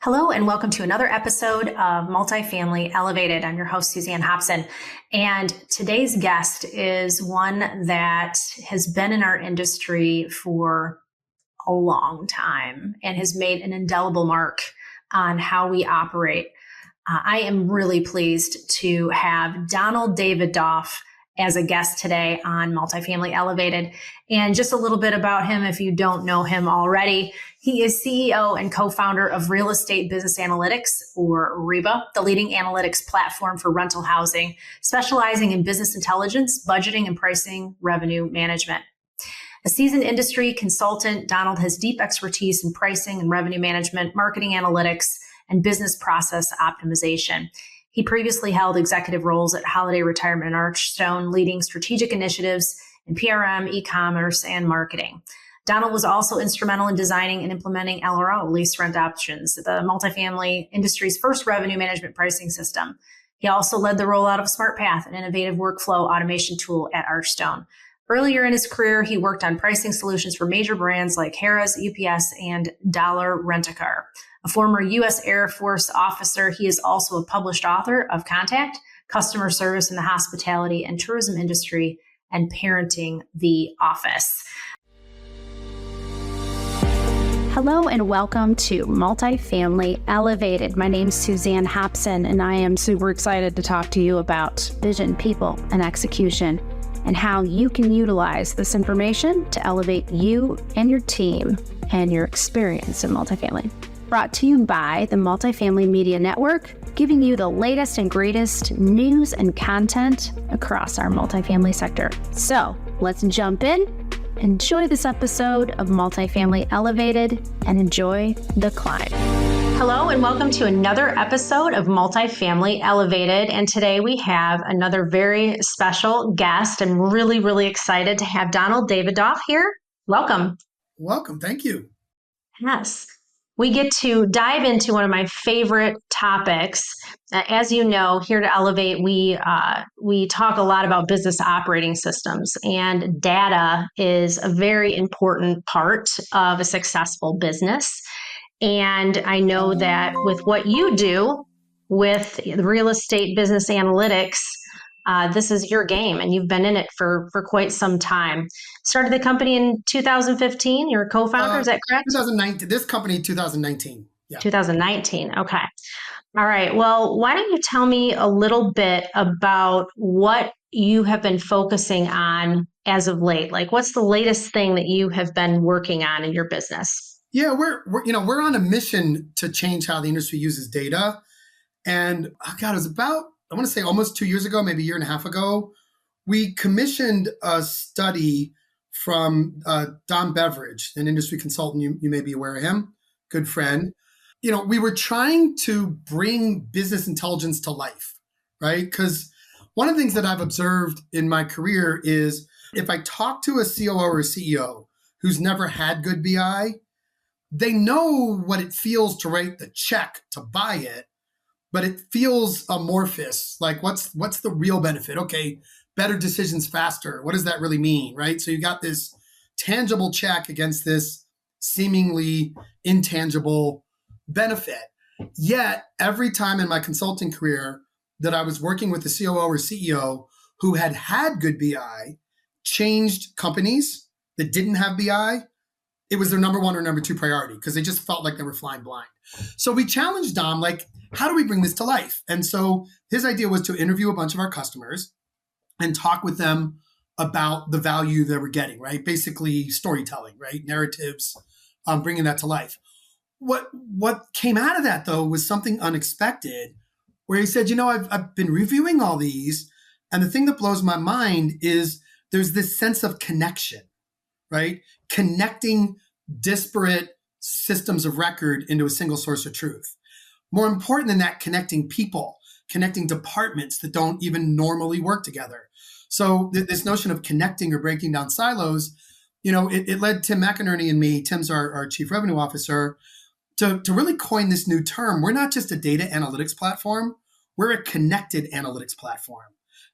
Hello, and welcome to another episode of Multifamily Elevated. I'm your host, Suzanne Hobson. And today's guest is one that has been in our industry for a long time and has made an indelible mark on how we operate. I am really pleased to have Donald Davidoff as a guest today on Multifamily Elevated. And just a little bit about him if you don't know him already. He is CEO and co-founder of Real Estate Business Analytics, or REBA, the leading analytics platform for rental housing, specializing in business intelligence, budgeting, and pricing revenue management. A seasoned industry consultant, Donald has deep expertise in pricing and revenue management, marketing analytics, and business process optimization. He previously held executive roles at Holiday Retirement and Archstone, leading strategic initiatives in PRM, e-commerce, and marketing. Donald was also instrumental in designing and implementing LRO, lease rent options, the multifamily industry's first revenue management pricing system. He also led the rollout of SmartPath, an innovative workflow automation tool at Archstone. Earlier in his career, he worked on pricing solutions for major brands like Harrah's, UPS, and Dollar Rent-A-Car. A former U.S. Air Force officer, he is also a published author of Contact, Customer Service in the Hospitality and Tourism Industry, and Parenting the Office. Hello and welcome to Multifamily Elevated. My name's Suzanne Hobson, and I am super excited to talk to you about vision, people, and execution, and how you can utilize this information to elevate you and your team and your experience in multifamily. Brought to you by the Multifamily Media Network, giving you the latest and greatest news and content across our multifamily sector. So let's jump in, enjoy this episode of Multifamily Elevated, and enjoy the climb. Hello, and welcome to another episode of Multifamily Elevated. And today we have another very special guest. I'm really, really excited to have Donald Davidoff here. Welcome. Welcome. Thank you. Yes. We get to dive into one of my favorite topics. As you know, here to Elevate, we talk a lot about business operating systems, and data is a very important part of a successful business. And I know that with what you do with the real estate business analytics, this is your game, and you've been in it for quite some time. Started the company in 2015. You're a co-founder, is that correct? 2019. This company, 2019. Yeah. 2019. Okay. All right. Well, why don't you tell me a little bit about what you have been focusing on as of late? Like, what's the latest thing that you have been working on in your business? Yeah, we're on a mission to change how the industry uses data. And it was about, I want to say almost 2 years ago, maybe a year and a half ago, we commissioned a study from Don Beveridge, an industry consultant. You may be aware of him, good friend. We were trying to bring business intelligence to life, right? Because one of the things that I've observed in my career is if I talk to a COO or a CEO who's never had good BI, they know what it feels to write the check to buy it, but it feels amorphous. Like what's the real benefit? Okay, better decisions faster. What does that really mean, right? So you got this tangible check against this seemingly intangible benefit. Yet every time in my consulting career that I was working with a COO or CEO who had good BI, changed companies that didn't have BI, it was their number one or number two priority because they just felt like they were flying blind. So we challenged Dom, like, how do we bring this to life? And so his idea was to interview a bunch of our customers and talk with them about the value they were getting, right? Basically storytelling, right? Narratives, bringing that to life. What came out of that, though, was something unexpected where he said, I've been reviewing all these, and the thing that blows my mind is there's this sense of connection, right? Connecting disparate systems of record into a single source of truth. More important than that, connecting people, connecting departments that don't even normally work together. So this notion of connecting or breaking down silos, it led Tim McInerney and me, Tim's our chief revenue officer, to really coin this new term. We're not just a data analytics platform, we're a connected analytics platform.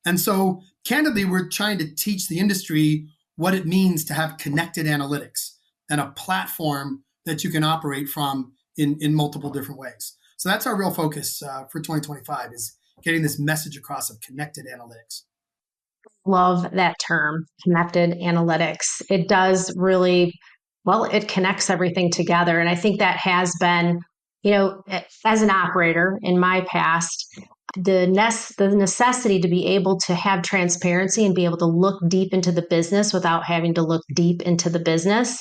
And so candidly, we're trying to teach the industry what it means to have connected analytics and a platform that you can operate from in multiple different ways. So that's our real focus for 2025 is getting this message across of connected analytics. Love that term, connected analytics. It does really, well, it connects everything together. And I think that has been, as an operator in my past, the necessity to be able to have transparency and be able to look deep into the business without having to look deep into the business.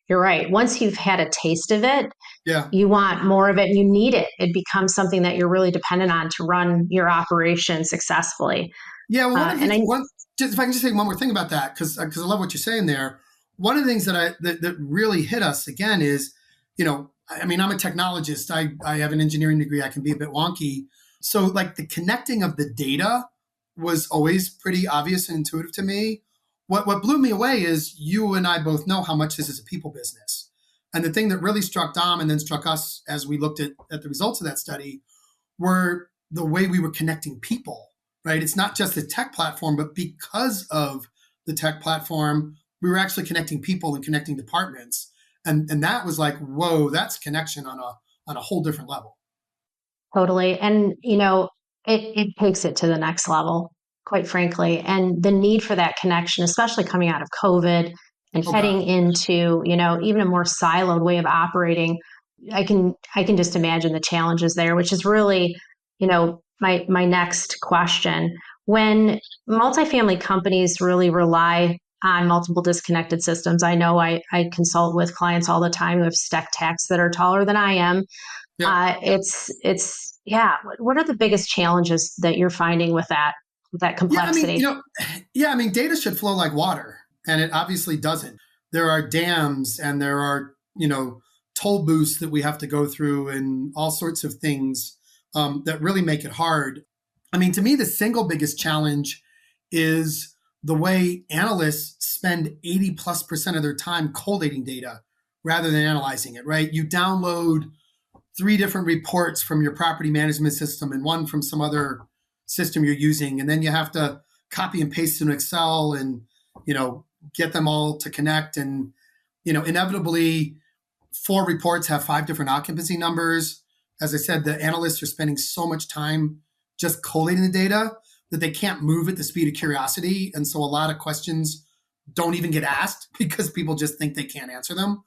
You're right. Once you've had a taste of it, Yeah. you want more of it and you need it. It becomes something that you're really dependent on to run your operation successfully. Yeah. Well, if I can just say one more thing about that, because I love what you're saying there. One of the things that really hit us again is, I'm a technologist. I have an engineering degree. I can be a bit wonky. So like the connecting of the data was always pretty obvious and intuitive to me. What blew me away is you and I both know how much this is a people business. And the thing that really struck Dom and then struck us as we looked at the results of that study were the way we were connecting people, right? It's not just the tech platform, but because of the tech platform, we were actually connecting people and connecting departments. And that was like, whoa, that's connection on a whole different level. Totally. And, it takes it to the next level, quite frankly. And the need for that connection, especially coming out of COVID and heading into, even a more siloed way of operating, I can just imagine the challenges there, which is really, my next question. When multifamily companies really rely on multiple disconnected systems, I know I consult with clients all the time who have stack techs that are taller than I am. Yeah. What are the biggest challenges that you're finding with that complexity? Data should flow like water, and it obviously doesn't. There are dams and there are, toll booths that we have to go through and all sorts of things that really make it hard. To me, the single biggest challenge is the way analysts spend 80+% of their time collating data rather than analyzing it, right? You download 3 different reports from your property management system and one from some other system you're using. And then you have to copy and paste in Excel and, get them all to connect. And, inevitably 4 reports have 5 different occupancy numbers. As I said, the analysts are spending so much time just collating the data that they can't move at the speed of curiosity. And so a lot of questions don't even get asked because people just think they can't answer them.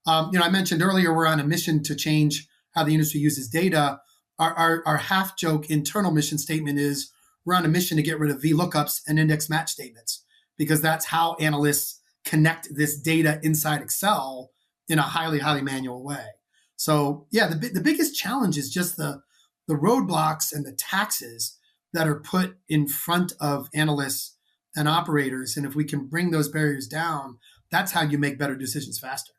I mentioned earlier, we're on a mission to change how the industry uses data. Our half joke internal mission statement is we're on a mission to get rid of VLOOKUPs and index match statements, because that's how analysts connect this data inside Excel in a highly, highly manual way. So yeah, the biggest challenge is just the roadblocks and the taxes that are put in front of analysts and operators. And if we can bring those barriers down, that's how you make better decisions faster.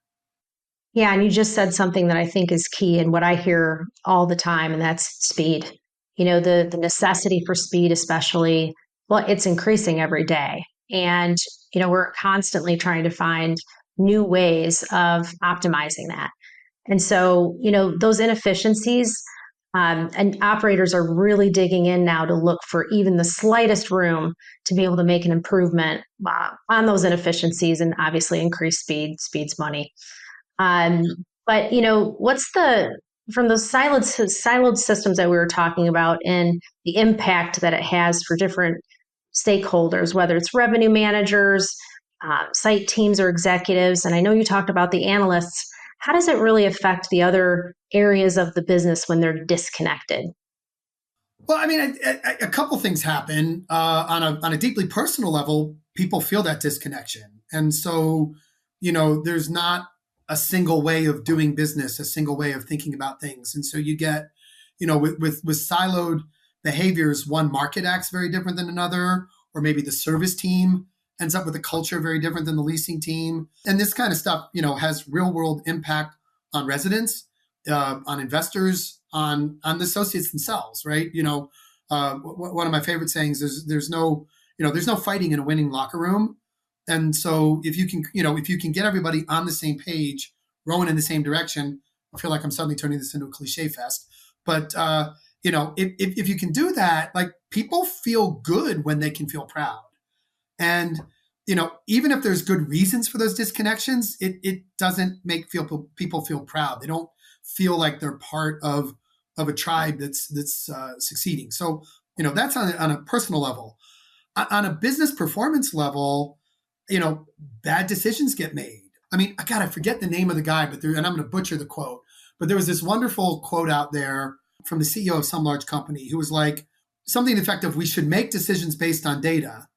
Yeah, and you just said something that I think is key and what I hear all the time, and that's speed. The necessity for speed, especially, well, it's increasing every day. And, we're constantly trying to find new ways of optimizing that. And so, those inefficiencies, and operators are really digging in now to look for even the slightest room to be able to make an improvement on those inefficiencies and obviously increase speed. Speed's money. But from those siloed systems that we were talking about and the impact that it has for different stakeholders, whether it's revenue managers, site teams or executives, and I know you talked about the analysts, how does it really affect the other areas of the business when they're disconnected? Well, a couple things happen. On a deeply personal level, people feel that disconnection. And so, there's not a single way of doing business, a single way of thinking about things. And so you get, with siloed behaviors, one market acts very different than another, or maybe the service team ends up with a culture very different than the leasing team. And this kind of stuff, has real world impact on residents, on investors, on the associates themselves, right? One of my favorite sayings is there's no fighting in a winning locker room. And so if you can get everybody on the same page, rowing in the same direction, I feel like I'm suddenly turning this into a cliche fest. But, if you can do that, like people feel good when they can feel proud. And, even if there's good reasons for those disconnections, it doesn't make people feel proud. They don't feel like they're part of a tribe that's succeeding. So, that's on a personal level. On a business performance level, bad decisions get made. I mean, I forget the name of the guy, and I'm going to butcher the quote, but there was this wonderful quote out there from the CEO of some large company who was like, something effective, we should make decisions based on data,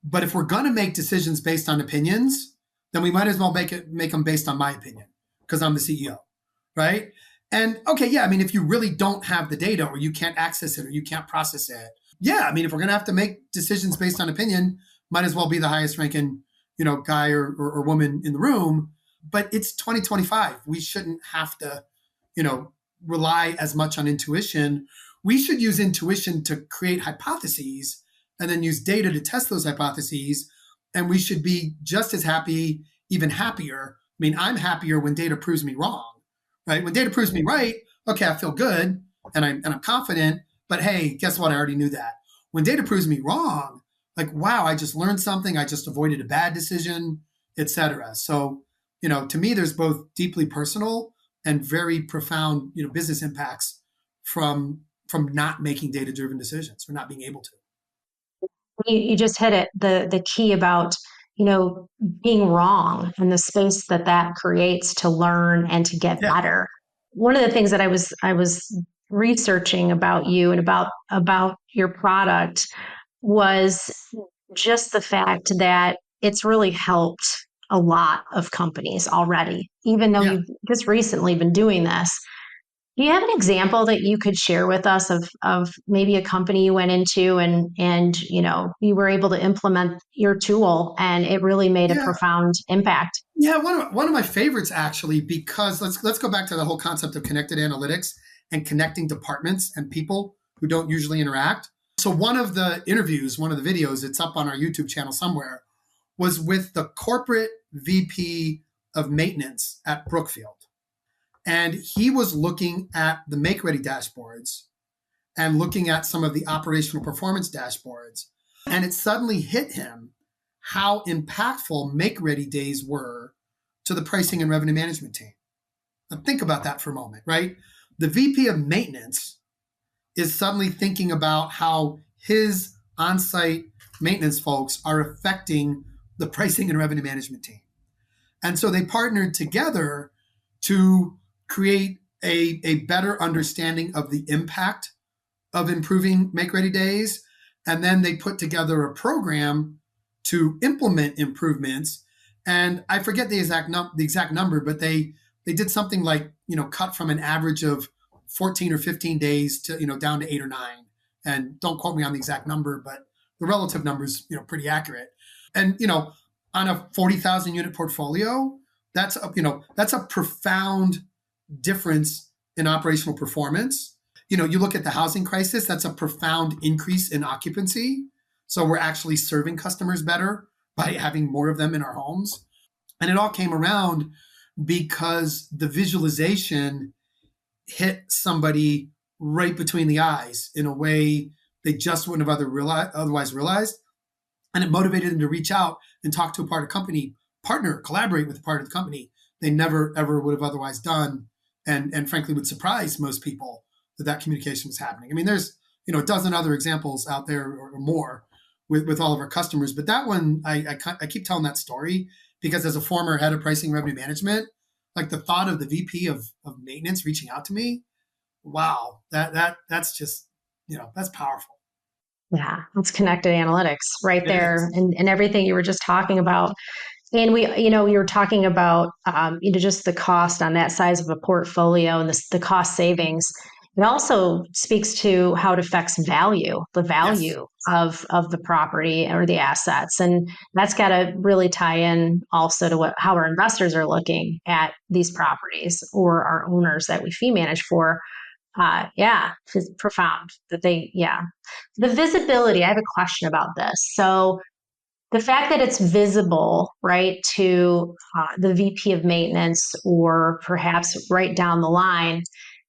but if we're going to make decisions based on opinions, then we might as well make them based on my opinion because I'm the CEO, right? And okay, yeah, I mean, if you really don't have the data or you can't access it or you can't process it, yeah, I mean, if we're going to have to make decisions based on opinion, might as well be the highest ranking, guy or woman in the room. But it's 2025. We shouldn't have to, rely as much on intuition. We should use intuition to create hypotheses and then use data to test those hypotheses. And we should be just as happy, even happier. I mean, I'm happier when data proves me wrong, right? When data proves me right, okay, I feel good and I'm confident, but hey, guess what? I already knew that. When data proves me wrong, like, wow, I just learned something. I just avoided a bad decision, et cetera. So, to me, there's both deeply personal and very profound, business impacts from not making data-driven decisions or not being able to. You just hit it, the key about, being wrong and the space that creates to learn and to get Yeah. better. One of the things that I was researching about you and about your product was just the fact that it's really helped a lot of companies already, even though Yeah. you've just recently been doing this. Do you have an example that you could share with us of maybe a company you went into and you were able to implement your tool and it really made a Yeah. profound impact? Yeah, one of my favorites actually, because let's go back to the whole concept of connected analytics and connecting departments and people who don't usually interact. So one of the interviews, one of the videos, it's up on our YouTube channel somewhere, was with the corporate VP of maintenance at Brookfield. And he was looking at the Make Ready dashboards and looking at some of the operational performance dashboards. And it suddenly hit him how impactful Make Ready days were to the pricing and revenue management team. Now think about that for a moment, right? The VP of maintenance is suddenly thinking about how his on-site maintenance folks are affecting the pricing and revenue management team. And so they partnered together to create a better understanding of the impact of improving Make Ready days. And then they put together a program to implement improvements. And I forget the exact number, but they did something like, cut from an average of 14 or 15 days to, down to 8 or 9. And don't quote me on the exact number, but the relative number is, pretty accurate. And, on a 40,000 unit portfolio, that's a profound difference in operational performance. You look at the housing crisis, that's a profound increase in occupancy. So we're actually serving customers better by having more of them in our homes. And it all came around because the visualization hit somebody right between the eyes in a way they just wouldn't have otherwise realized. And it motivated them to reach out and talk to a part of the company, partner, collaborate with a part of the company they never, ever would have otherwise done. And frankly, would surprise most people that communication was happening. I mean, there's, a dozen other examples out there or more with all of our customers. But that one, I keep telling that story because as a former head of pricing revenue management, like the thought of the VP of maintenance reaching out to me, wow, that's just, that's powerful. Yeah, it's connected analytics right It there, is. and everything you were just talking about. And you were talking about, just the cost on that size of a portfolio and the cost savings. It also speaks to how it affects the Yes. value of the property or the assets. And that's got to really tie in also to how our investors are looking at these properties or our owners that we fee manage for. Yeah, it's profound yeah. The visibility, I have a question about this. So, the fact that it's visible, right, to the VP of maintenance or perhaps right down the line,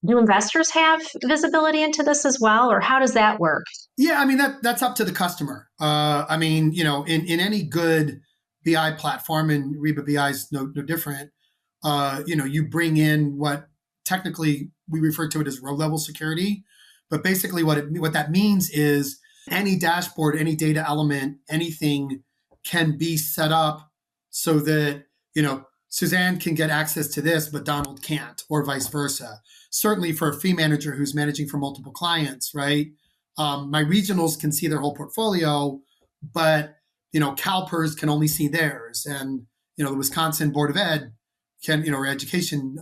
do investors have visibility into this as well, or how does that work? Yeah, I mean, that's up to the customer. I mean, in any good BI platform, and Reba BI is no different, you bring in what technically we refer to it as row level security. But basically what that means is any dashboard, any data element, anything can be set up so that, Suzanne can get access to this, but Donald can't, or vice versa. Certainly for a fee manager who's managing for multiple clients, right? My regionals can see their whole portfolio, but, CalPERS can only see theirs. And, the Wisconsin Board of Ed can, or education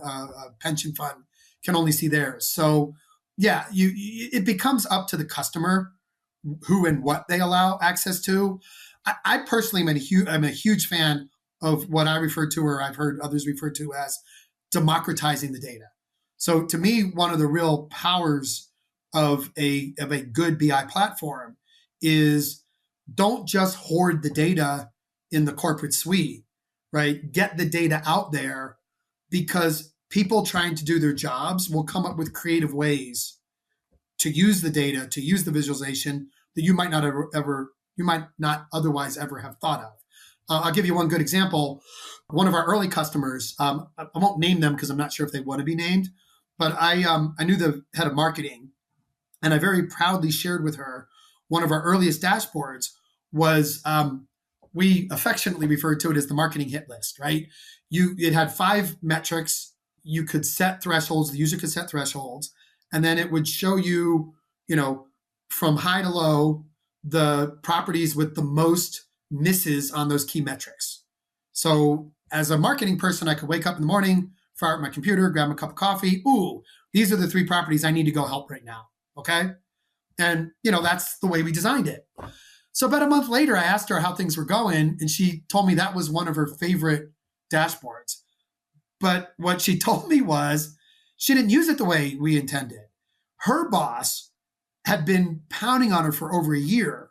pension fund can only see theirs. So yeah, it becomes up to the customer who and what they allow access to. I personally am a huge fan of what I refer to, or I've heard others refer to as democratizing the data. So to me, one of the real powers of a good BI platform is don't just hoard the data in the corporate suite, right? Get the data out there, because people trying to do their jobs will come up with creative ways to use the data, to use the visualization that you might not otherwise ever have thought of. I'll give you one good example. One of our early customers, I won't name them because I'm not sure if they want to be named, but I knew the head of marketing, and I very proudly shared with her one of our earliest dashboards was, we affectionately referred to it as the marketing hit list, right? It had 5 metrics. You could set thresholds, the user could set thresholds, and then it would show you, from high to low, the properties with the most misses on those key metrics. So as a marketing person, I could wake up in the morning, fire up my computer, grab a cup of coffee. Ooh, these are the 3 properties I need to go help right now. Okay. And, that's the way we designed it. So about a month later, I asked her how things were going, and she told me that was one of her favorite dashboards. But what she told me was she didn't use it the way we intended. Her boss had been pounding on her for over a year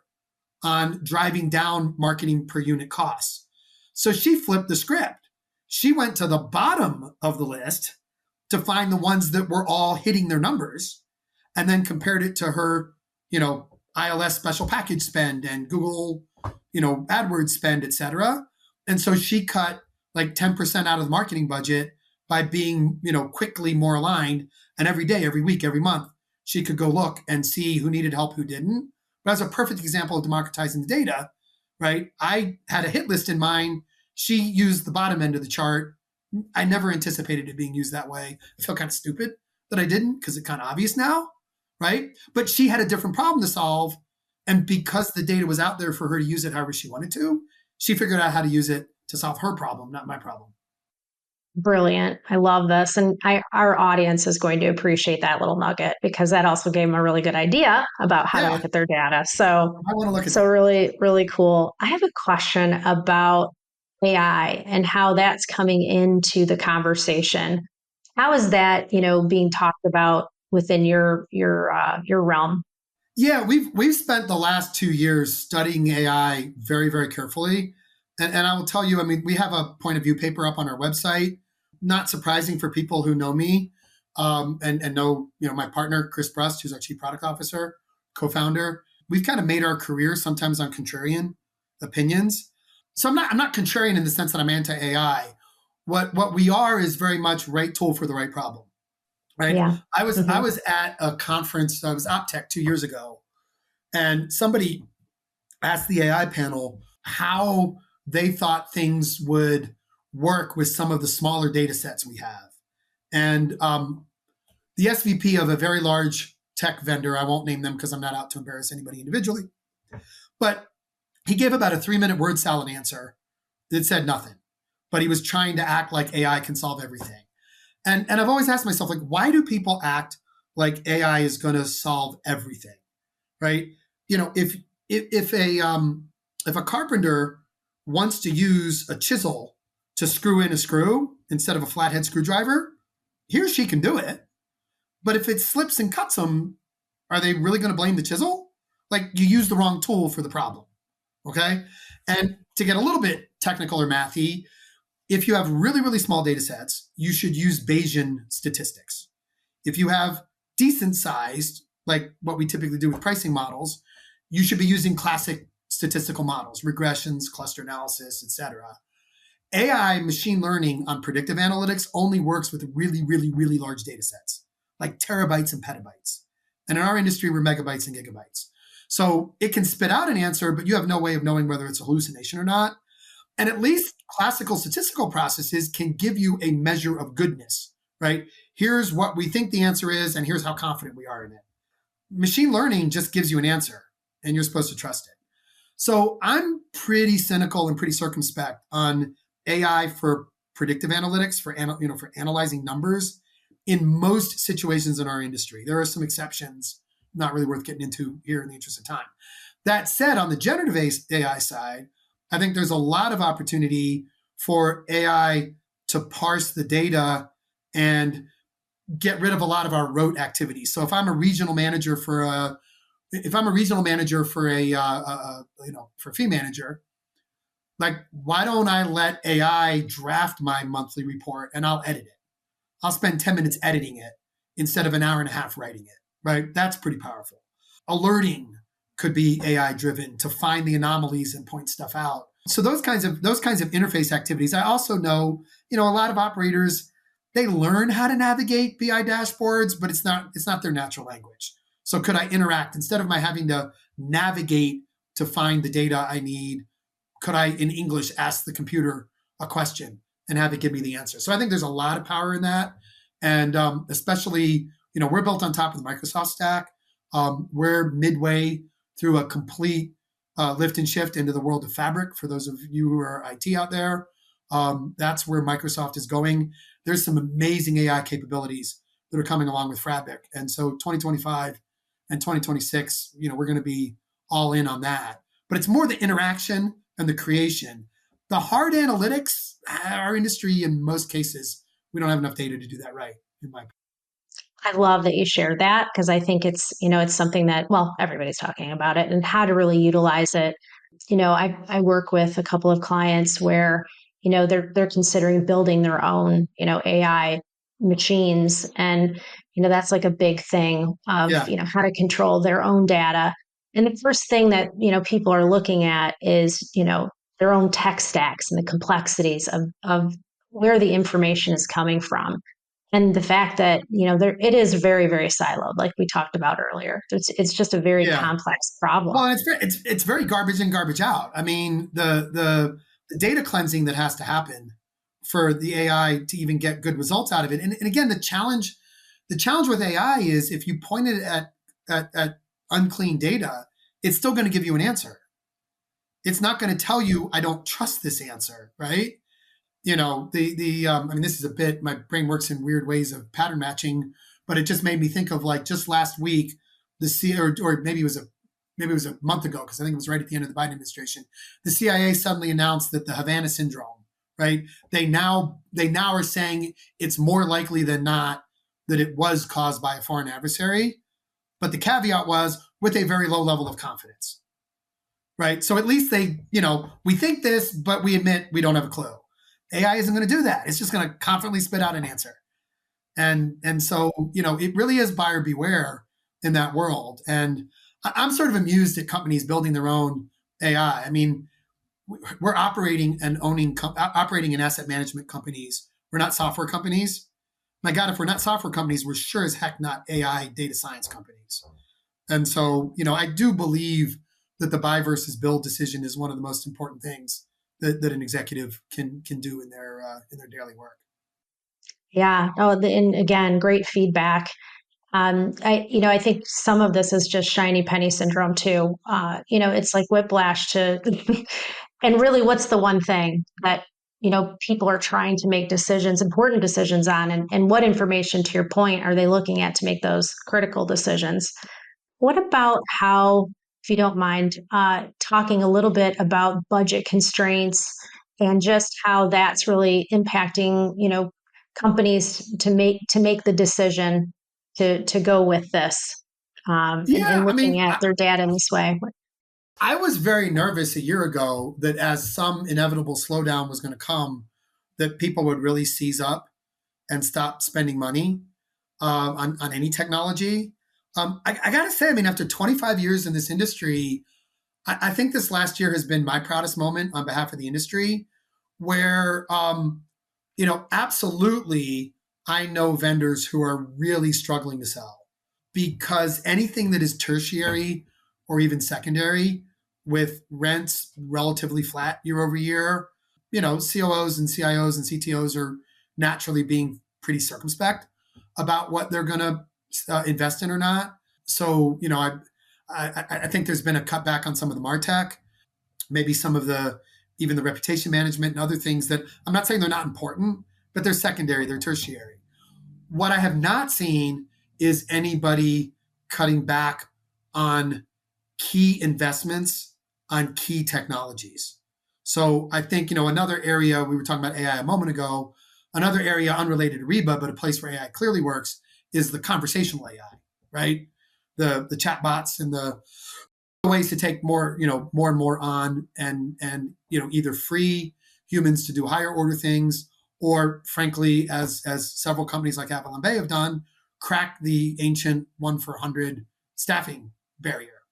on driving down marketing per unit costs. So she flipped the script. She went to the bottom of the list to find the ones that were all hitting their numbers, and then compared it to her, ILS special package spend and Google, AdWords spend, et cetera. And so she cut like 10% out of the marketing budget by being, quickly more aligned. And every day, every week, every month, she could go look and see who needed help, who didn't. But as a perfect example of democratizing the data, right? I had a hit list in mind. She used the bottom end of the chart. I never anticipated it being used that way. I feel kind of stupid that I didn't, because it's kind of obvious now, right? But she had a different problem to solve. And because the data was out there for her to use it however she wanted to, she figured out how to use it to solve her problem, not my problem. Brilliant. I love this. And our audience is going to appreciate that little nugget, because that also gave them a really good idea about how to look at their data. So, I want to look at so really, really cool. I have a question about AI and how that's coming into the conversation. How is that, being talked about within your realm? Yeah, we've spent the last 2 years studying AI very, very carefully. And I will tell you, we have a point of view paper up on our website. Not surprising for people who know me, and know, my partner, Chris Brust, who's our chief product officer, co-founder. We've kind of made our career sometimes on contrarian opinions. So I'm not contrarian in the sense that I'm anti-AI. What we are is very much right tool for the right problem. Right. Yeah. I was at a conference, I was OpTech 2 years ago, and somebody asked the AI panel how they thought things would work with some of the smaller data sets we have. And the SVP of a very large tech vendor, I won't name them because I'm not out to embarrass anybody individually, but he gave about a 3-minute word salad answer that said nothing, but he was trying to act like AI can solve everything. And I've always asked myself, like, why do people act like AI is going to solve everything, right? If a carpenter wants to use a chisel to screw in a screw instead of a flathead screwdriver, he or she can do it. But if it slips and cuts them, are they really going to blame the chisel? Like, you use the wrong tool for the problem, okay? And to get a little bit technical or mathy, if you have really, really small data sets, you should use Bayesian statistics. If you have decent sized, like what we typically do with pricing models, you should be using classic statistical models, regressions, cluster analysis, et cetera. AI machine learning on predictive analytics only works with really, really, really large data sets, like terabytes and petabytes. And in our industry, we're megabytes and gigabytes. So it can spit out an answer, but you have no way of knowing whether it's a hallucination or not. And at least classical statistical processes can give you a measure of goodness, right? Here's what we think the answer is, and here's how confident we are in it. Machine learning just gives you an answer, and you're supposed to trust it. So I'm pretty cynical and pretty circumspect on AI for predictive analytics, for analyzing numbers in most situations in our industry. There are some exceptions, not really worth getting into here in the interest of time. That said, on the generative AI side, I think there's a lot of opportunity for AI to parse the data and get rid of a lot of our rote activities. So if I'm a regional manager for a fee manager, like, why don't I let AI draft my monthly report and I'll edit it? I'll spend 10 minutes editing it instead of an hour and a half writing it, right? That's pretty powerful. Alerting could be AI driven to find the anomalies and point stuff out. So those kinds of interface activities. I also know, a lot of operators, they learn how to navigate BI dashboards, but it's not their natural language. So could I interact instead of my having to navigate to find the data I need? Could I, in English, ask the computer a question and have it give me the answer? So I think there's a lot of power in that. And especially, we're built on top of the Microsoft stack. We're midway through a complete lift and shift into the world of Fabric. For those of you who are IT out there, that's where Microsoft is going. There's some amazing AI capabilities that are coming along with Fabric. And so 2025 and 2026, we're going to be all in on that. But it's more the interaction and the creation. The hard analytics, our industry, in most cases, we don't have enough data to do that right, in my opinion. I love that you shared that, because I think it's something that, well, everybody's talking about it and how to really utilize it. I work with a couple of clients where, they're considering building their own, AI machines. And, that's like a big thing of, Yeah. how to control their own data. And the first thing that, people are looking at is, their own tech stacks and the complexities of where the information is coming from. And the fact that, it is very, very siloed, like we talked about earlier. It's just a very Yeah. complex problem. Well, it's very garbage in, garbage out. I mean, the data cleansing that has to happen for the AI to even get good results out of it. And again, the challenge with AI is if you point it at unclean data, it's still going to give you an answer. It's not going to tell you, I don't trust this answer, right? I mean, this is a bit, my brain works in weird ways of pattern matching, but it just made me think of, like, just last week, or maybe it was a month ago, because I think it was right at the end of the Biden administration, the CIA suddenly announced that the Havana syndrome, right? They now are saying it's more likely than not that it was caused by a foreign adversary. But the caveat was with a very low level of confidence, right? So at least they, we think this, but we admit we don't have a clue. AI isn't going to do that. It's just going to confidently spit out an answer. And so, it really is buyer beware in that world. And I'm sort of amused at companies building their own AI. I mean, we're operating and asset management companies. We're not software companies. My God, if we're not software companies, we're sure as heck not AI data science companies. And so, I do believe that the buy versus build decision is one of the most important things that an executive can do in their daily work. Yeah. Oh, and again, great feedback. I think some of this is just shiny penny syndrome too. It's like whiplash to, and really, what's the one thing that, people are trying to make important decisions on, and what information, to your point, are they looking at to make those critical decisions? What about how, if you don't mind, talking a little bit about budget constraints and just how that's really impacting, companies to make the decision to go with this, and I looking mean, at their data in this way. I was very nervous a year ago that as some inevitable slowdown was going to come, that people would really seize up and stop spending money on any technology. I got to say, I mean, after 25 years in this industry, I think this last year has been my proudest moment on behalf of the industry, where, absolutely, I know vendors who are really struggling to sell because anything that is tertiary or even secondary with rents relatively flat year over year, COOs and CIOs and CTOs are naturally being pretty circumspect about what they're going to invest in or not. So, I think there's been a cutback on some of the MarTech, maybe some of even the reputation management and other things that I'm not saying they're not important, but they're secondary, they're tertiary. What I have not seen is anybody cutting back on key investments on key technologies. So I think, another area, we were talking about AI a moment ago, another area unrelated to Reba, but a place where AI clearly works is the conversational AI, right? The chatbots and the ways to take more and more on and either free humans to do higher order things, or frankly, as several companies like Apple and Bay have done, crack the ancient 1 for 100 staffing barrier,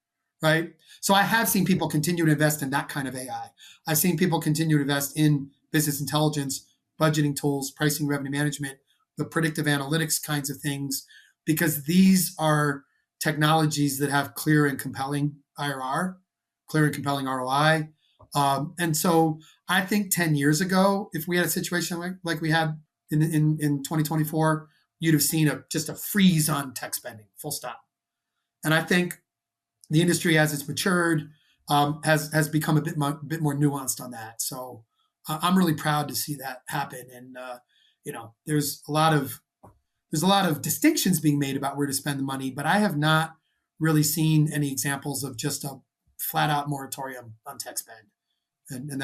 right? So I have seen people continue to invest in that kind of AI. I've seen people continue to invest in business intelligence, budgeting tools, pricing, revenue management, the predictive analytics kinds of things, because these are technologies that have clear and compelling IRR, clear and compelling ROI. And so I think 10 years ago, if we had a situation like we had in 2024, you'd have seen just a freeze on tech spending, full stop. And I think the industry, as it's matured, has become a bit more nuanced on that. So I'm really proud to see that happen. And there's a lot of distinctions being made about where to spend the money, but I have not really seen any examples of just a flat out moratorium on tech spend. And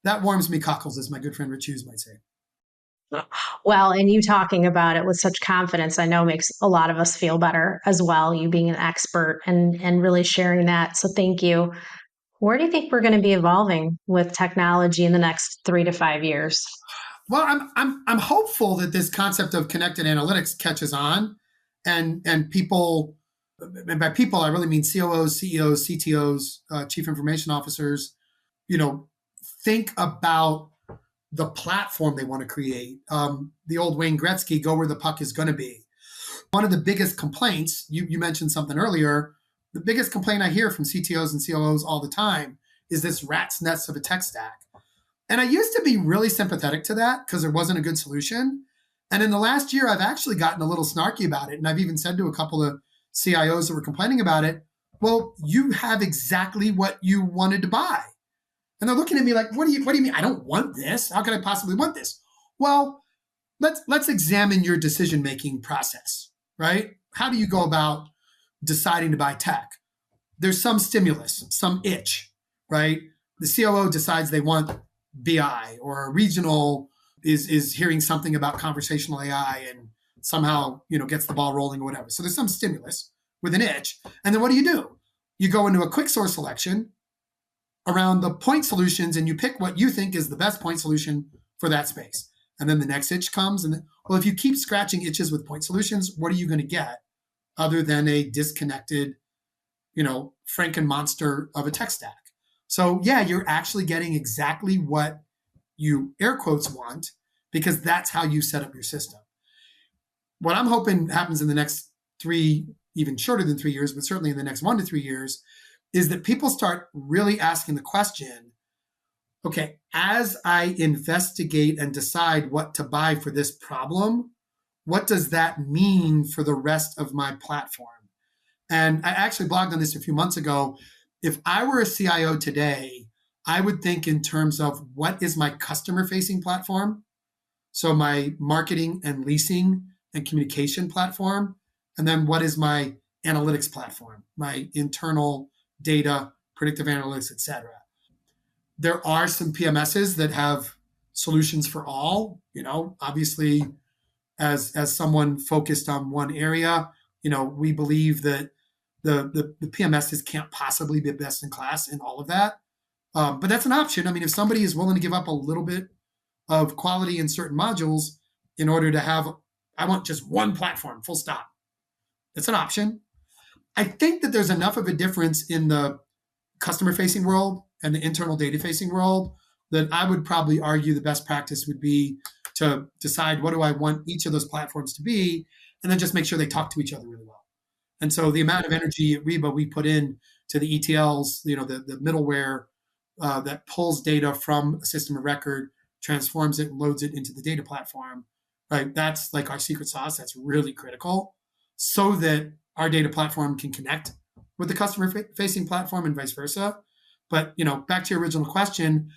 that warms me cockles, as my good friend Rich Hughes might say. Well, and you talking about it with such confidence, I know makes a lot of us feel better as well, you being an expert and really sharing that. So thank you. Where do you think we're going to be evolving with technology in the next 3 to 5 years? Well, I'm hopeful that this concept of connected analytics catches on, and people, and by people I really mean COOs, CEOs, CTOs, chief information officers, think about the platform they want to create. The old Wayne Gretzky, go where the puck is going to be. One of the biggest complaints, you mentioned something earlier, the biggest complaint I hear from CTOs and COOs all the time is this rat's nest of a tech stack. And I used to be really sympathetic to that because there wasn't a good solution. And in the last year, I've actually gotten a little snarky about it. And I've even said to a couple of CIOs that were complaining about it, well, you have exactly what you wanted to buy. And they're looking at me like, what do you mean? I don't want this. How could I possibly want this? Well, let's examine your decision-making process, right? How do you go about deciding to buy tech? There's some stimulus, some itch, right? The COO decides they want BI, or a regional is hearing something about conversational AI and somehow, gets the ball rolling or whatever. So there's some stimulus with an itch. And then what do? You go into a quick source selection around the point solutions and you pick what you think is the best point solution for that space. And then the next itch comes. And well, if you keep scratching itches with point solutions, what are you going to get other than a disconnected, Franken-monster of a tech stack? So yeah, you're actually getting exactly what you air quotes want, because that's how you set up your system. What I'm hoping happens in the next 3, even shorter than 3 years, but certainly in the next 1 to 3 years, is that people start really asking the question, okay, as I investigate and decide what to buy for this problem, what does that mean for the rest of my platform? And I actually blogged on this a few months ago. If I were a CIO today, I would think in terms of what is my customer-facing platform, so my marketing and leasing and communication platform, and then what is my analytics platform, my internal data, predictive analytics, et cetera. There are some PMSs that have solutions for all. Obviously, as someone focused on one area, we believe that the PMSs can't possibly be best in class in all of that. But that's an option. I mean, if somebody is willing to give up a little bit of quality in certain modules in order to have, I want just one platform, full stop. That's an option. I think that there's enough of a difference in the customer-facing world and the internal data-facing world that I would probably argue the best practice would be to decide what do I want each of those platforms to be, and then just make sure they talk to each other really well. And so the amount of energy at Reba we put in to the ETLs, the middleware that pulls data from a system of record, transforms it, and loads it into the data platform, right? That's like our secret sauce. That's really critical so that our data platform can connect with the customer facing platform and vice versa. But, back to your original question,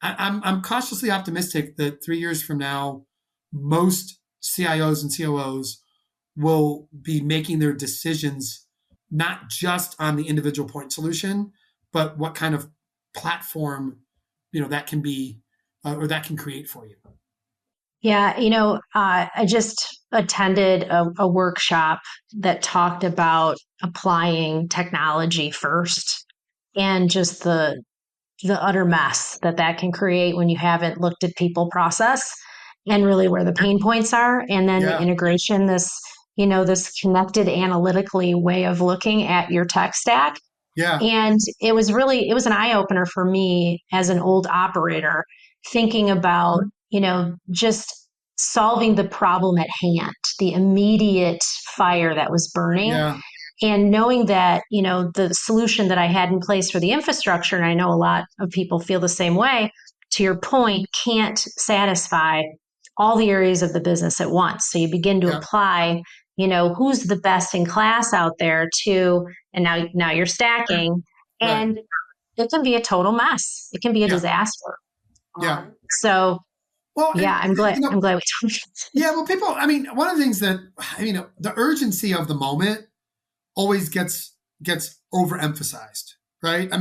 I'm cautiously optimistic that 3 years from now, most CIOs and COOs will be making their decisions not just on the individual point solution, but what kind of platform that can be or that can create for you. Yeah, I just attended a workshop that talked about applying technology first and just the utter mess that can create when you haven't looked at people process and really where the pain points are. And then the integration, this connected analytically way of looking at your tech stack. Yeah. And it was an eye opener for me as an old operator, thinking about, just solving the problem at hand, the immediate fire that was burning. Yeah. And knowing that, the solution that I had in place for the infrastructure, and I know a lot of people feel the same way, to your point, can't satisfy all the areas of the business at once. So you begin to apply, who's the best in class out there and now you're stacking, and it can be a total mess. It can be a disaster. Yeah. So well, I'm glad we talked. Yeah. Well, people, one of the things that, the urgency of the moment always gets overemphasized, right?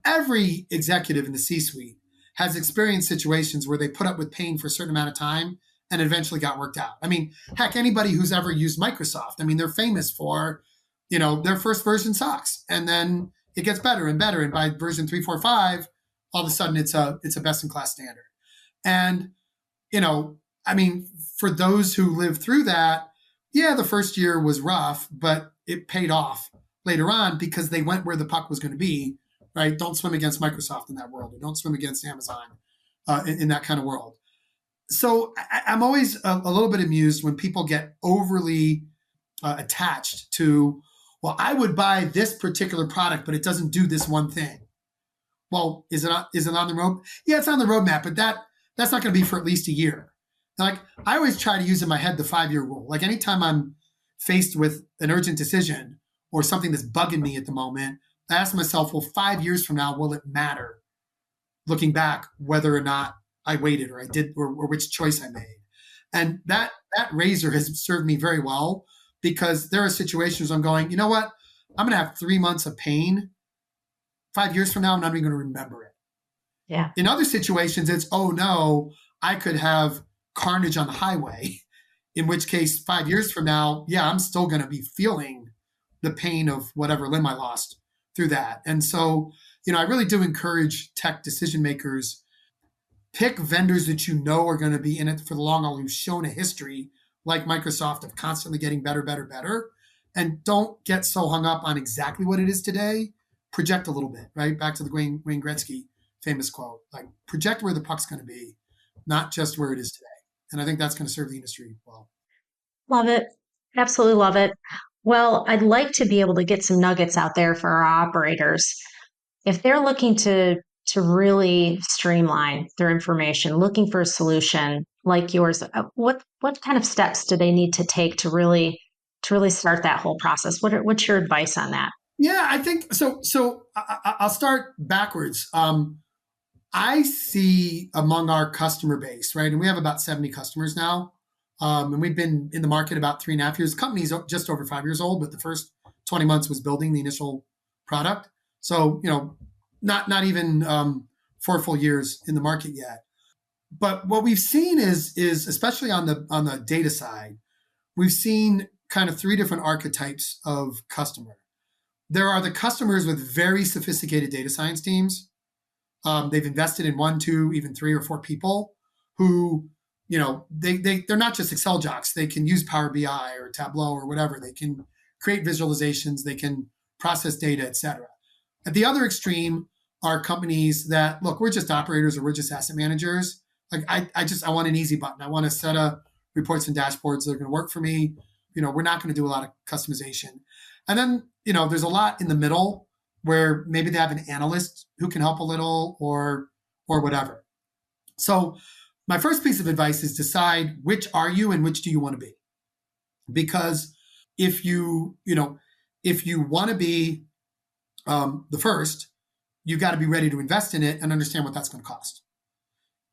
Every executive in the C-suite has experienced situations where they put up with pain for a certain amount of time and eventually got worked out. Heck, anybody who's ever used Microsoft, they're famous for, their first version sucks, and then it gets better and better, and by version 3, 4, 5, all of a sudden it's a best in class standard. And for those who lived through that, yeah, the first year was rough, but it paid off later on because they went where the puck was going to be, right? Don't swim against Microsoft in that world, or don't swim against Amazon in that kind of world. So I'm always a little bit amused when people get overly attached to, well, I would buy this particular product, but it doesn't do this one thing. Well, is it on the road? Yeah, it's on the roadmap, but that's not going to be for at least a year. Like, I always try to use in my head the 5-year rule. Like, anytime I'm faced with an urgent decision or something that's bugging me at the moment, I ask myself, well, 5 years from now, will it matter, looking back, whether or not I waited or I did, or which choice I made? And that razor has served me very well, because there are situations I'm going, you know what? I'm going to have 3 months of pain. 5 years from now, I'm not even going to remember it. Yeah. In other situations, it's, oh no, I could have carnage on the highway, in which case 5 years from now, yeah, I'm still going to be feeling the pain of whatever limb I lost through that. And so, I really do encourage tech decision makers, pick vendors that are going to be in it for the long haul, who've shown a history like Microsoft of constantly getting better, better, better. And don't get so hung up on exactly what it is today. Project a little bit, right? Back to the Wayne Gretzky famous quote, like, project where the puck's going to be, not just where it is today. And I think that's going to serve the industry well. Love it. Absolutely love it. Well, I'd like to be able to get some nuggets out there for our operators. If they're looking to really streamline their information, looking for a solution like yours, what kind of steps do they need to take to really start that whole process? What's your advice on that? Yeah, I think so. I'll start backwards. I see among our customer base, right, and we have about 70 customers now, and we've been in the market about 3.5 years. The company's just over 5 years old, but the first 20 months was building the initial product. So, not even 4 full years in the market yet. But what we've seen is especially on the data side, we've seen kind of 3 different archetypes of customer. There are the customers with very sophisticated data science teams. They've invested in 1, 2, even 3 or 4 people who, they're not just Excel jocks. They can use Power BI or Tableau or whatever. They can create visualizations. They can process data, et cetera. At the other extreme are companies that, look, we're just operators or we're just asset managers. Like I want an easy button. I want a set of reports and dashboards that are going to work for me. We're not going to do a lot of customization. And then, there's a lot in the middle where maybe they have an analyst who can help a little or whatever. So my first piece of advice is decide which are you and which do you want to be. Because if you want to be the first, you got to be ready to invest in it and understand what that's going to cost.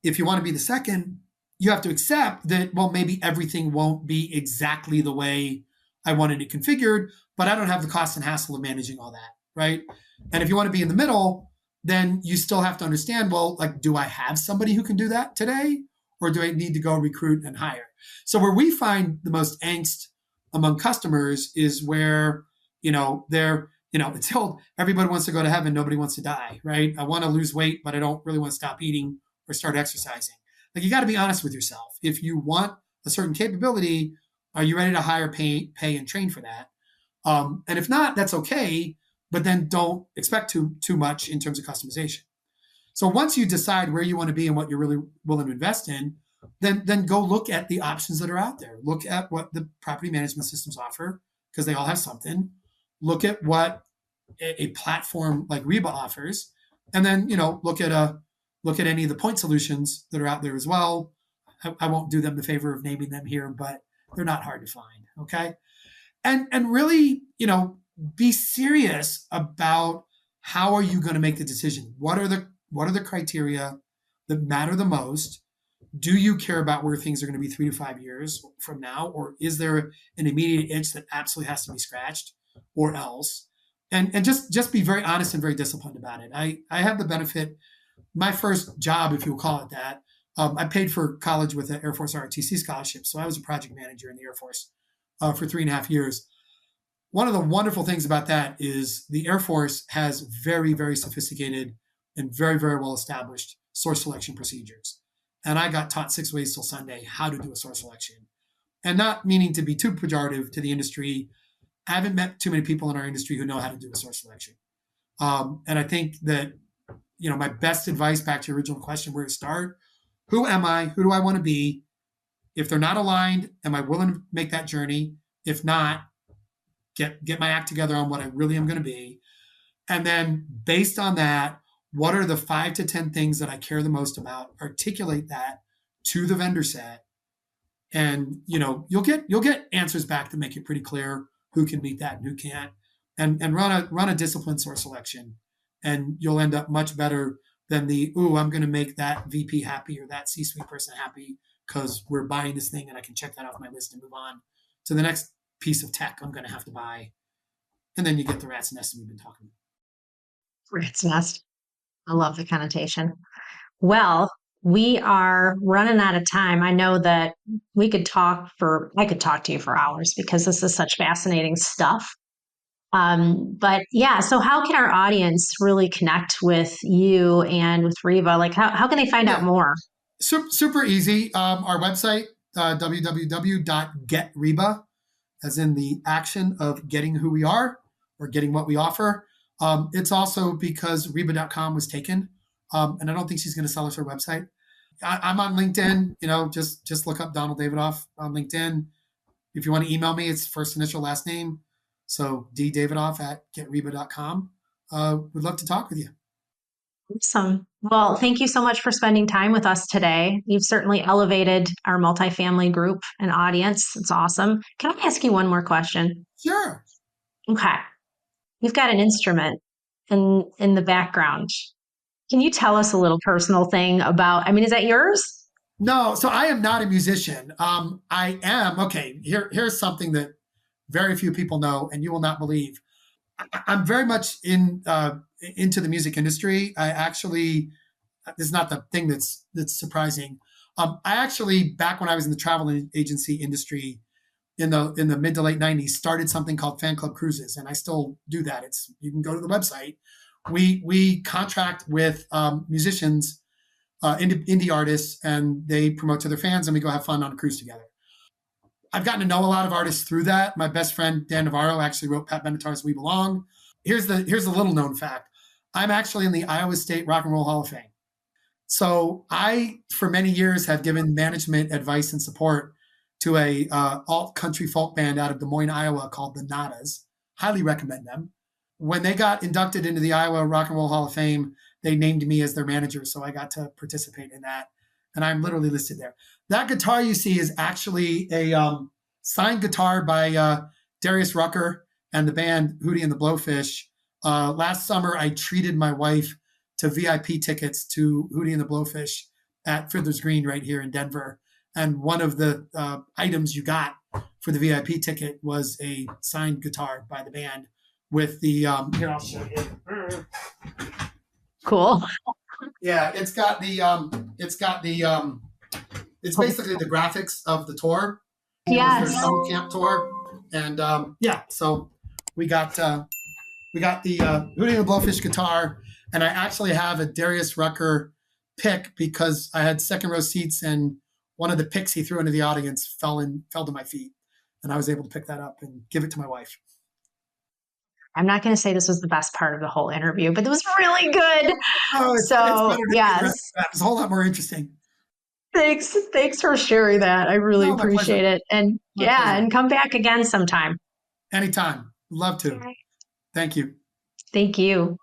If you want to be the second, you have to accept that, well, maybe everything won't be exactly the way I wanted it configured, but I don't have the cost and hassle of managing all that, right? And if you want to be in the middle, then you still have to understand, well, like, do I have somebody who can do that today? Or do I need to go recruit and hire? So where we find the most angst among customers is where, it's the old, everybody wants to go to heaven, nobody wants to die, right? I want to lose weight, but I don't really want to stop eating or start exercising. Like, you got to be honest with yourself. If you want a certain capability, are you ready to hire, pay and train for that? And if not, that's okay, but then don't expect too much in terms of customization. So once you decide where you want to be and what you're really willing to invest in, then go look at the options that are out there. Look at what the property management systems offer, because they all have something. Look at what a platform like Reba offers, and then look at any of the point solutions that are out there as well. I won't do them the favor of naming them here, but they're not hard to find. Okay, and really, be serious about how are you going to make the decision. What are the criteria that matter the most? Do you care about where things are going to be 3 to 5 years from now? Or is there an immediate itch that absolutely has to be scratched or else? And just be very honest and very disciplined about it. I have the benefit, my first job, if you'll call it that, I paid for college with an Air Force ROTC scholarship. So I was a project manager in the Air Force for 3.5 years. One of the wonderful things about that is the Air Force has very, very sophisticated and very, very well established source selection procedures. And I got taught 6 ways till Sunday how to do a source selection. And not meaning to be too pejorative to the industry, I haven't met too many people in our industry who know how to do a source selection. And I think that, my best advice, back to your original question, where to start, who am I? Who do I want to be? If they're not aligned, am I willing to make that journey? If not, get my act together on what I really am going to be. And then based on that, what are the 5 to 10 things that I care the most about? Articulate that to the vendor set. And, you'll get answers back that make it pretty clear who can meet that and who can't. And run a disciplined source selection. And you'll end up much better than I'm going to make that VP happy or that C-suite person happy because we're buying this thing and I can check that off my list and move on to the next piece of tech I'm going to have to buy. And then you get the rat's nest we've been talking about. Rat's nest. I love the connotation. Well, we are running out of time. I know that I could talk to you for hours because this is such fascinating stuff. But yeah, so how can our audience really connect with you and with Reba? Like, how can they find out more? Super easy. Our website, www.getreba, as in the action of getting who we are or getting what we offer. It's also because Reba.com was taken, and I don't think she's going to sell us her website. I'm on LinkedIn. Just look up Donald Davidoff on LinkedIn. If you want to email me, it's first initial last name. So ddavidoff@getreba.com. Would love to talk with you. Awesome. Well, thank you so much for spending time with us today. You've certainly elevated our multifamily group and audience. It's awesome. Can I ask you one more question? Sure. Okay. You've got an instrument in the background. Can you tell us a little personal thing about, is that yours? No, so I am not a musician. I am, okay, here's something that very few people know, and you will not believe. I'm very much into the music industry. I actually, this is not the thing that's surprising. I actually, back when I was in the travel agency industry in the mid to late 90s, started something called Fan Club Cruises, and I still do that. You can go to the website. We contract with musicians, indie artists, and they promote to their fans, and we go have fun on a cruise together. I've gotten to know a lot of artists through that. My best friend, Dan Navarro, actually wrote Pat Benatar's We Belong. Here's the little known fact. I'm actually in the Iowa State Rock and Roll Hall of Fame. So I, for many years, have given management advice and support to a alt country folk band out of Des Moines, Iowa called the Nadas. Highly recommend them. When they got inducted into the Iowa Rock and Roll Hall of Fame, they named me as their manager, so I got to participate in that. And I'm literally listed there. That guitar you see is actually a signed guitar by Darius Rucker and the band Hootie and the Blowfish. Last summer, I treated my wife to VIP tickets to Hootie and the Blowfish at Fiddler's Green right here in Denver. And one of the items you got for the VIP ticket was a signed guitar by the band with the, here, I'll show you. Cool. Yeah, it's basically the graphics of the tour. Yes. Their summer camp tour. And so we got the Hootie and the Blowfish guitar, and I actually have a Darius Rucker pick because I had second row seats, and one of the picks he threw into the audience fell to my feet, and I was able to pick that up and give it to my wife. I'm not going to say this was the best part of the whole interview, but it was really good. Oh, it's yes, it's a whole lot more interesting. Thanks for sharing that. I really appreciate it. And pleasure. And come back again sometime. Anytime. Love to. Okay. Thank you. Thank you.